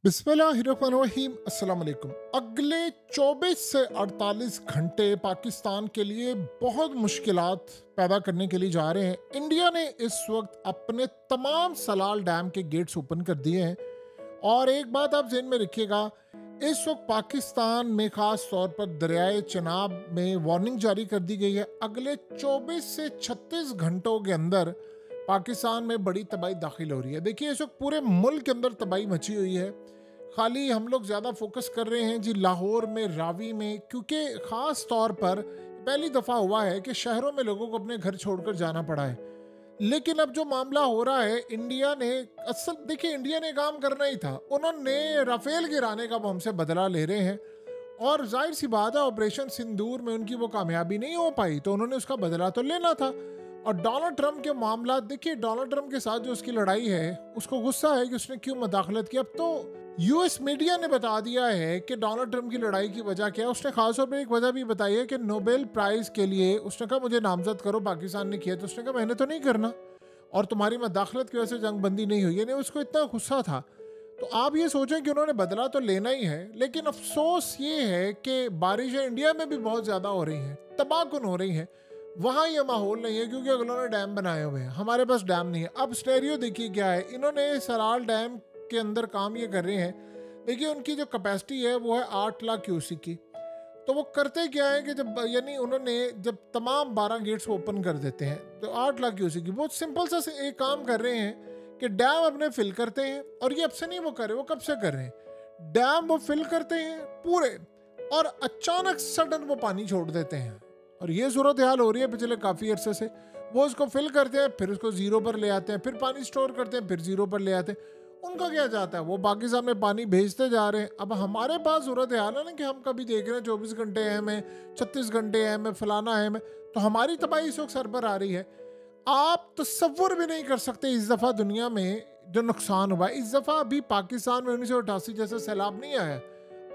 बिस्मिल्लाहिर्रहमानिर्रहीम। अस्सलाम वालेकुम। अगले 24 से 48 घंटे पाकिस्तान के लिए बहुत मुश्किलात पैदा करने के लिए जा रहे हैं। इंडिया ने इस वक्त अपने तमाम सलाल डैम के गेट्स ओपन कर दिए हैं और एक बात आप ज़हन में रखिएगा, इस वक्त पाकिस्तान में ख़ास तौर पर दरियाए चनाब में वार्निंग जारी कर दी गई है। अगले 24 से 36 घंटों के अंदर पाकिस्तान में बड़ी तबाही दाखिल हो रही है। देखिए, इस वक्त पूरे मुल्क के अंदर तबाही मची हुई है। खाली हम लोग ज़्यादा फोकस कर रहे हैं जी लाहौर में, रावी में, क्योंकि ख़ास तौर पर पहली दफ़ा हुआ है कि शहरों में लोगों को अपने घर छोड़कर जाना पड़ा है। लेकिन अब जो मामला हो रहा है, इंडिया ने देखिए, इंडिया ने काम करना ही था। उन्होंने राफेल गिराने का वो हमसे बदला ले रहे हैं और जाहिर सी बात है, ऑपरेशन सिंदूर में उनकी वो कामयाबी नहीं हो पाई तो उन्होंने उसका बदला तो लेना था। और डोनाल्ड ट्रंप के मामला देखिए, डोनाल्ड ट्रंप के साथ जो उसकी लड़ाई है, उसको गुस्सा है कि उसने क्यों मदाखलत की। अब तो यूएस मीडिया ने बता दिया है कि डोनाल्ड ट्रंप की लड़ाई की वजह क्या है। उसने खासतौर पर एक वजह भी बताई है कि नोबेल प्राइज़ के लिए उसने कहा मुझे नामजद करो, पाकिस्तान ने किया तो उसने कहा मैंने तो नहीं करना और तुम्हारी मदाखलत की वजह से जंग बंदी नहीं हुई। यानी उसको इतना गुस्सा था। तो आप ये सोचें कि उन्होंने बदला तो लेना ही है, लेकिन अफसोस ये है कि बारिशें इंडिया में भी बहुत ज़्यादा हो रही हैं, तबाहकुन हो रही हैं। वहाँ ये माहौल नहीं है क्योंकि उन्होंने डैम बनाए हुए हैं, हमारे पास डैम नहीं है। अब स्टेरियो देखिए क्या है, इन्होंने सराल डैम के अंदर काम ये कर रहे हैं। देखिए, उनकी जो कैपेसिटी है वो है 8 लाख क्यूसिक की। तो वो करते क्या है कि यानी उन्होंने जब तमाम 12 गेट्स ओपन कर देते हैं तो 8 लाख क्यूसिक की बहुत सिंपल सा एक काम कर रहे हैं कि डैम अपने फिल करते हैं। और ये अब से नहीं वो कर रहे, वो कब से कर रहे हैं। डैम वो फिल करते हैं पूरे और अचानक सडन वो पानी छोड़ देते हैं। और ये सूरत हाल हो रही है पिछले काफ़ी अरसे से। वो उसको फिल करते हैं, फिर उसको ज़ीरो पर ले आते हैं, फिर पानी स्टोर करते हैं, फिर ज़ीरो पर ले आते हैं। उनका क्या जाता है, वो पाकिस्तान में पानी भेजते जा रहे हैं। अब हमारे पास सूरत हाल है ना कि हम कभी देख रहे हैं 24 घंटे है में, 36 घंटे है में, फलाना है में, तो हमारी तबाही इस वक्त सर पर आ रही है। आप तसव्वुर भी नहीं कर सकते इस दफ़ा दुनिया में जो नुकसान हुआ। इस दफ़ा अभी पाकिस्तान में 1988 जैसा सैलाब नहीं आया।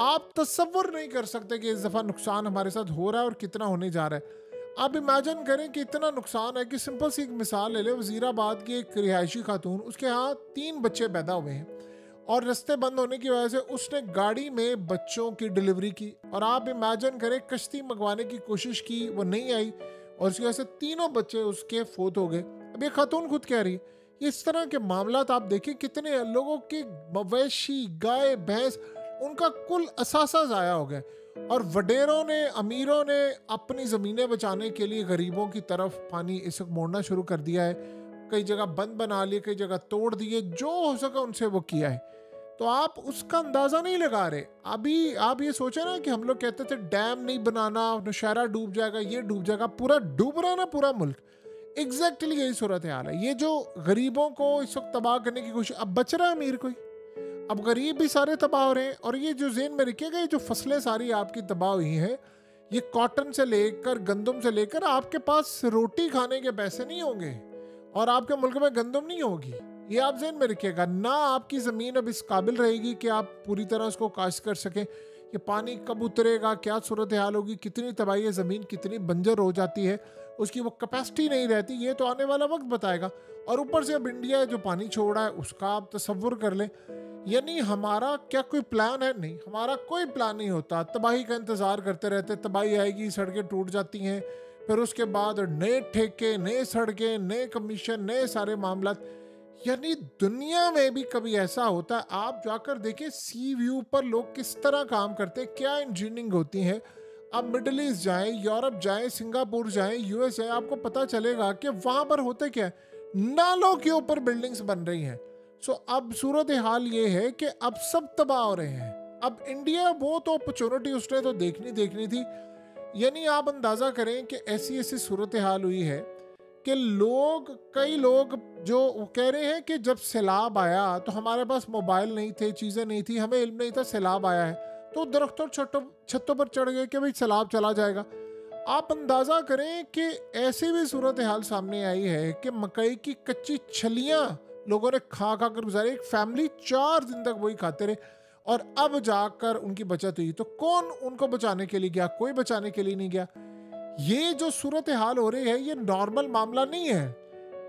आप तसव्वुर नहीं कर सकते कि इस दफ़ा नुकसान हमारे साथ हो रहा है और कितना होने जा रहा है। आप इमेजिन करें कि इतना नुकसान है कि सिंपल सी एक मिसाल ले लें। वज़ीराबाद की एक रिहायशी खातून, उसके यहाँ 3 बच्चे पैदा हुए हैं और रास्ते बंद होने की वजह से उसने गाड़ी में बच्चों की डिलीवरी की। और आप इमेजिन करें, कश्ती मंगवाने की कोशिश की, वो नहीं आई और उसकी वजह से तीनों बच्चे उसके फोत हो गए। अब ये खातून खुद कह रही है। इस तरह के मामला आप देखिए, कितने लोगों की मवेशी, गाय, भैंस, उनका कुल असासा ज़ाया हो गया। और वडेरों ने, अमीरों ने अपनी ज़मीनें बचाने के लिए गरीबों की तरफ पानी इस वक्त मोड़ना शुरू कर दिया है। कई जगह बंद बना लिए, कई जगह तोड़ दिए, जो हो सका उनसे वो किया है। तो आप उसका अंदाज़ा नहीं लगा रहे। अभी आप ये सोचे ना कि हम लोग कहते थे डैम नहीं बनाना, नौशहरा डूब जाएगा, ये डूब जाएगा, पूरा डूब रहा ना पूरा मुल्क। एग्जैक्टली यही सूरत हाल है। ये जो गरीबों को इस वक्त तबाह करने की कोशिश, अब बच रहा है अमीर कोई? अब गरीब भी सारे तबाह हो रहे हैं। और ये जो ज़हन में रखिएगा, ये जो फसलें सारी आपकी तबाह हुई हैं, ये कॉटन से लेकर गंदम से लेकर, आपके पास रोटी खाने के पैसे नहीं होंगे और आपके मुल्क में गंदम नहीं होगी। ये आप ज़हन में रखिएगा। ना आपकी ज़मीन अब इस काबिल रहेगी कि आप पूरी तरह उसको काश्त कर सकें। ये पानी कब उतरेगा, क्या सूरत हाल होगी, कितनी तबाही है, ज़मीन कितनी बंजर हो जाती है, उसकी वो कैपेसिटी नहीं रहती, ये तो आने वाला वक्त बताएगा। और ऊपर से अब इंडिया जो पानी छोड़ रहा है उसका आप तसव्वुर कर लें। यानी हमारा क्या कोई प्लान है? नहीं, हमारा कोई प्लान नहीं होता। तबाही का इंतज़ार करते रहते, तबाही आएगी, सड़कें टूट जाती हैं, फिर उसके बाद नए ठेके, नए सड़कें, नए कमीशन, नए सारे मामला। यानी दुनिया में भी कभी ऐसा होता है? आप जाकर देखिए सी व्यू पर लोग किस तरह काम करते हैं, क्या इंजीनियरिंग होती है। आप मिडल ईस्ट जाएं, यूरोप जाएं, सिंगापुर जाएं, यूएस जाएं, आपको पता चलेगा कि वहाँ पर होते क्या है, नालों के ऊपर बिल्डिंग्स बन रही हैं। सो अब सूरत हाल ये है कि अब सब तबाह हो रहे हैं। अब इंडिया, वो तो अपॉर्चुनिटी उसने तो देखनी थी। यानी आप अंदाज़ा करें कि ऐसी ऐसी सूरत हाल हुई है कि कई लोग जो कह रहे हैं कि जब सैलाब आया तो हमारे पास मोबाइल नहीं थे, चीज़ें नहीं थी, हमें इल्म नहीं था सैलाब आया है, तो दरख्तों छतों पर चढ़ गए कि भाई सैलाब चला जाएगा। आप अंदाज़ा करें कि ऐसी भी सूरत हाल सामने आई है कि मकई की कच्ची छलियाँ लोगों ने खा कर गुजारी। एक फैमिली 4 दिन तक वही खाते रहे और अब जाकर उनकी बचत हुई। तो कौन उनको बचाने के लिए गया? कोई बचाने के लिए नहीं गया। ये जो सूरत हाल हो रही है, ये नॉर्मल मामला नहीं है।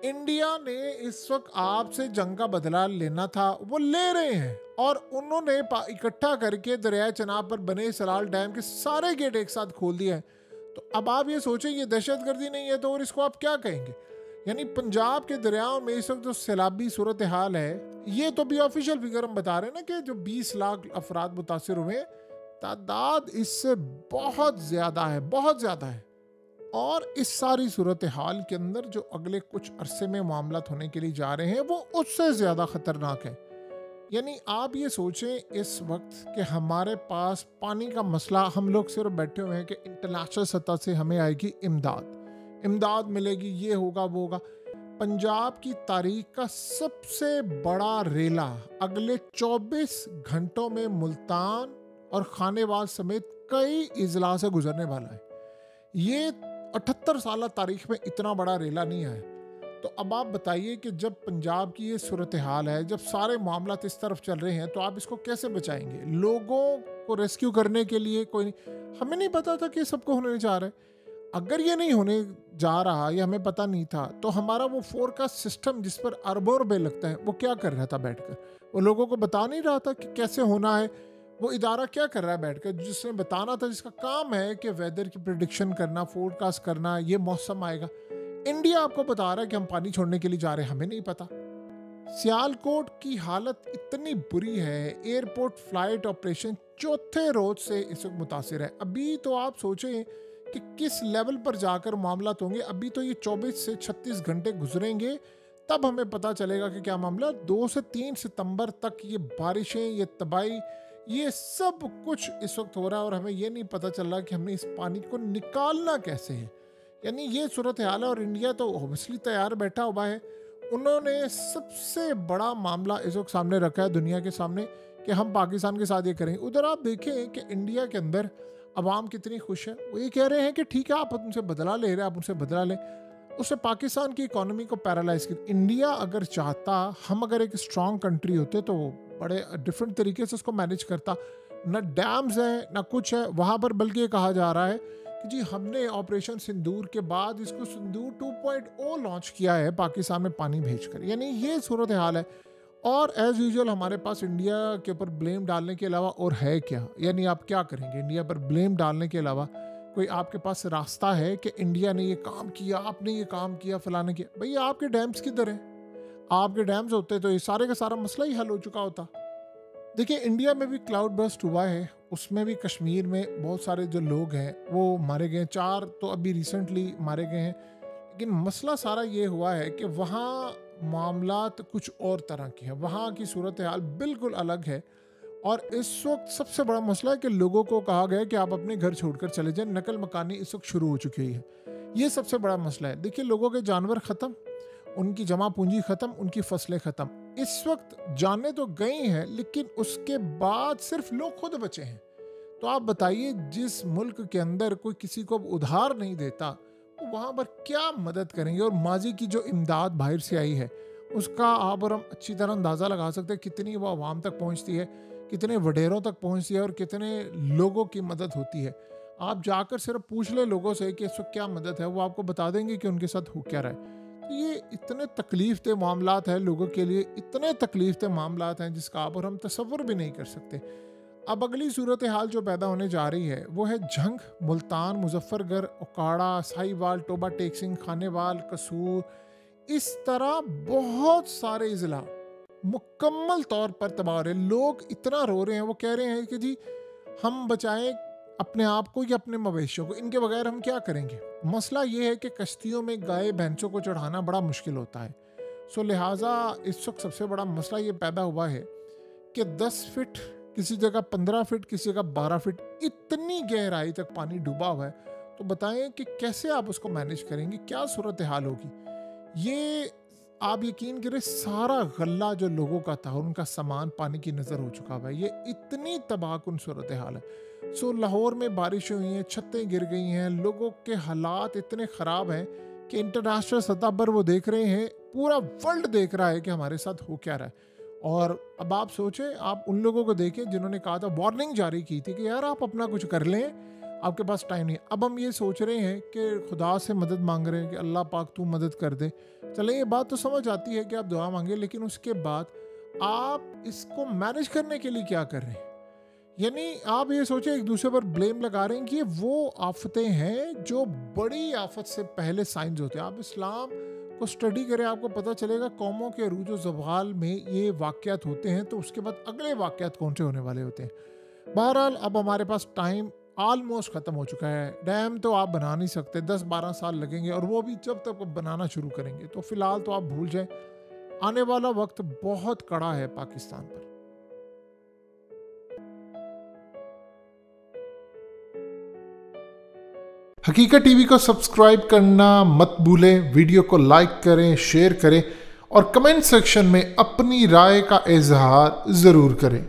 इंडिया ने इस वक्त आपसे जंग का बदला लेना था, वो ले रहे हैं और उन्होंने इकट्ठा करके दरिया चनाब पर बने सलाल डैम के सारे गेट एक साथ खोल दिए हैं। तो अब आप ये सोचें, ये दहशतगर्दी नहीं है तो और इसको आप क्या कहेंगे? यानी पंजाब के दरियाओं में इस वक्त जो सैलाबी सूरत हाल है, ये तो भी ऑफिशियल फिगर हम बता रहे हैं ना कि जो 20 लाख अफराद मुतासर हुए हैं, तादाद इससे बहुत ज़्यादा है, बहुत ज़्यादा है। और इस सारी सूरत हाल के अंदर जो अगले कुछ अरसे में मामलात होने के लिए जा रहे हैं वो उससे ज़्यादा ख़तरनाक है। यानी आप ये सोचें इस वक्त कि हमारे पास पानी का मसला, हम लोग सिर्फ बैठे हुए हैं कि इंटरनेशनल सतह से हमें आएगी इमदाद मिलेगी, ये होगा वो होगा। पंजाब की तारीख का सबसे बड़ा रेला अगले 24 घंटों में मुल्तान और खानेवाल समेत कई अजला से गुजरने वाला है। ये 78 साल तारीख में इतना बड़ा रेला नहीं आया। तो अब आप बताइए कि जब पंजाब की ये सूरत हाल है, जब सारे मामला इस तरफ चल रहे हैं, तो आप इसको कैसे बचाएंगे? लोगों को रेस्क्यू करने के लिए कोई नहीं, हमें नहीं पता था कि सबको होने जा रहा है। अगर ये नहीं होने जा रहा या हमें पता नहीं था, तो हमारा वो फोरकास्ट सिस्टम जिस पर अरबों रुपए लगता है, वो क्या कर रहा था बैठकर? वो लोगों को बता नहीं रहा था कि कैसे होना है। वो इदारा क्या कर रहा है बैठकर, जिसने बताना था, जिसका काम है कि वेदर की प्रिडिक्शन करना, फोरकास्ट करना, ये मौसम आएगा। इंडिया आपको बता रहा है कि हम पानी छोड़ने के लिए जा रहे हैं, हमें नहीं पता। सियालकोट की हालत इतनी बुरी है, एयरपोर्ट फ्लाइट ऑपरेशन चौथे रोज से इस वक्त मुतासिर है। अभी तो आप सोचें कि किस लेवल पर जाकर मामला होंगे। अभी तो ये 24 से 36 घंटे गुजरेंगे, तब हमें पता चलेगा कि क्या मामला। 2 से 3 सितंबर तक ये बारिशें, ये तबाही, ये सब कुछ इस वक्त हो रहा है और हमें ये नहीं पता चल रहा कि हमने इस पानी को निकालना कैसे है। यानी ये सूरत हाल है और इंडिया तो ऑब्वियसली तैयार बैठा हुआ है। उन्होंने सबसे बड़ा मामला इस वक्त सामने रखा है दुनिया के सामने कि हम पाकिस्तान के साथ ये करेंगे। उधर आप देखें कि इंडिया के अंदर अवाम कितनी खुश है। वो ये कह रहे हैं कि ठीक है, आप उनसे बदला ले रहे हैं, आप उनसे बदला लें। उससे पाकिस्तान की इकोनॉमी को पैरालाइज कर, इंडिया अगर चाहता, हम अगर एक स्ट्रॉन्ग कंट्री होते तो बड़े डिफरेंट तरीके से उसको मैनेज करता। ना डैम्स है ना कुछ है वहाँ पर, बल्कि ये कहा जा रहा है कि जी हमने ऑपरेशन सिंदूर के बाद इसको सिंदूर 2.0 लॉन्च किया है पाकिस्तान में पानी भेजकर। यानी ये सूरत हाल है। और एज यूजुअल हमारे पास इंडिया के ऊपर ब्लेम डालने के अलावा और है क्या? यानी आप क्या करेंगे इंडिया पर ब्लेम डालने के अलावा? कोई आपके पास रास्ता है कि इंडिया ने ये काम किया, आपने ये काम किया, फलाने किया? भैया आपके डैम्स किधर हैं? आपके डैम्स होते तो ये सारे का सारा मसला ही हल हो चुका होता। देखिए, इंडिया में भी क्लाउड बर्स्ट हुआ है, उसमें भी कश्मीर में बहुत सारे जो लोग हैं वो मारे गए, 4 तो अभी रिसेंटली मारे गए हैं। लेकिन मसला सारा ये हुआ है कि वहाँ मामलात कुछ और तरह के हैं, वहाँ की सूरत हाल बिल्कुल अलग है। और इस वक्त सबसे बड़ा मसला है कि लोगों को कहा गया है कि आप अपने घर छोड़कर चले जाएं। नकल मकानी इस वक्त शुरू हो चुकी है। ये सबसे बड़ा मसला है। देखिए, लोगों के जानवर ख़त्म, उनकी जमा पूंजी ख़त्म, उनकी फसलें ख़त्म। इस वक्त जाने तो गई हैं, लेकिन उसके बाद सिर्फ लोग खुद बचे हैं। तो आप बताइए, जिस मुल्क के अंदर कोई किसी को उधार नहीं देता, वो वहाँ पर क्या मदद करेंगे? और माजी की जो इमदाद बाहर से आई है, उसका आप और हम अच्छी तरह अंदाज़ा लगा सकते हैं कितनी वो आवाम तक पहुँचती है, कितने वडेरों तक पहुँचती है और कितने लोगों की मदद होती है। आप जाकर सिर्फ पूछ ले लोगों से कि इस वक्त क्या मदद है, वो आपको बता देंगे कि उनके साथ हो क्या रहा है। तो ये इतने तकलीफ दे मामलात हैं लोगों के लिए, इतने तकलीफ दे मामलात हैं जिसका आप और हम तसव्वुर भी नहीं कर सकते। अब अगली सूरत हाल जो पैदा होने जा रही है वो है झंग, मुल्तान, मुजफ्फरगढ़, ओकाड़ा, साहिवाल, टोबा टेक-सिंह, खानेवाल, कसूर, इस तरह बहुत सारे ज़िला मुकम्मल तौर पर तबाह हो रहे हैं। लोग इतना रो रहे हैं, वो कह रहे हैं कि जी हम बचाएं अपने आप को या अपने मवेशियों को, इनके बगैर हम क्या करेंगे। मसला ये है कि कश्तियों में गाय भैंसों को चढ़ाना बड़ा मुश्किल होता है। सो लिहाजा इस वक्त सबसे बड़ा मसला ये पैदा हुआ है कि 10 फीट, किसी जगह 15 फीट, किसी जगह 12 फीट, इतनी गहराई तक पानी डूबा हुआ है। तो बताएं कि कैसे आप उसको मैनेज करेंगे, क्या सूरत हाल होगी। ये आप यकीन करें, सारा गल्ला जो लोगों का था, उनका सामान पानी की नज़र हो चुका हुआ है। ये इतनी तबाहकुन सूरत हाल है। सो लाहौर में बारिश हुई हैं, छतें गिर गई हैं, लोगों के हालात इतने ख़राब हैं कि इंटरनेशनल सतह पर वो देख रहे हैं, पूरा वर्ल्ड देख रहा है कि हमारे साथ हो क्या रहा है। और अब आप सोचें, आप उन लोगों को देखें जिन्होंने कहा था, वार्निंग जारी की थी कि यार आप अपना कुछ कर लें, आपके पास टाइम नहीं। अब हम ये सोच रहे हैं कि खुदा से मदद मांग रहे हैं कि अल्लाह पाक तू मदद कर दे। चले, ये बात तो समझ आती है कि आप दुआ मांगे, लेकिन उसके बाद आप इसको मैनेज करने के लिए क्या कर रहे हैं? यानी आप ये सोचे एक दूसरे पर ब्लेम लगा रहे हैं कि ये वो आफतें हैं जो बड़ी आफत से पहले साइंस होते हैं। आप इस्लाम को स्टडी करें, आपको पता चलेगा कौमों के अरूज व ज़वाल में ये वाक़यात होते हैं, तो उसके बाद अगले वाक़यात कौन से होने वाले होते हैं। बहरहाल अब हमारे पास टाइम ऑलमोस्ट ख़त्म हो चुका है। डैम तो आप बना नहीं सकते, 10-12 साल लगेंगे, और वो भी जब तक बनाना शुरू करेंगे। तो फ़िलहाल तो आप भूल जाएं, आने वाला वक्त बहुत कड़ा है पाकिस्तान पर। हकीकत टीवी को सब्सक्राइब करना मत भूलें, वीडियो को लाइक करें, शेयर करें और कमेंट सेक्शन में अपनी राय का इजहार ज़रूर करें।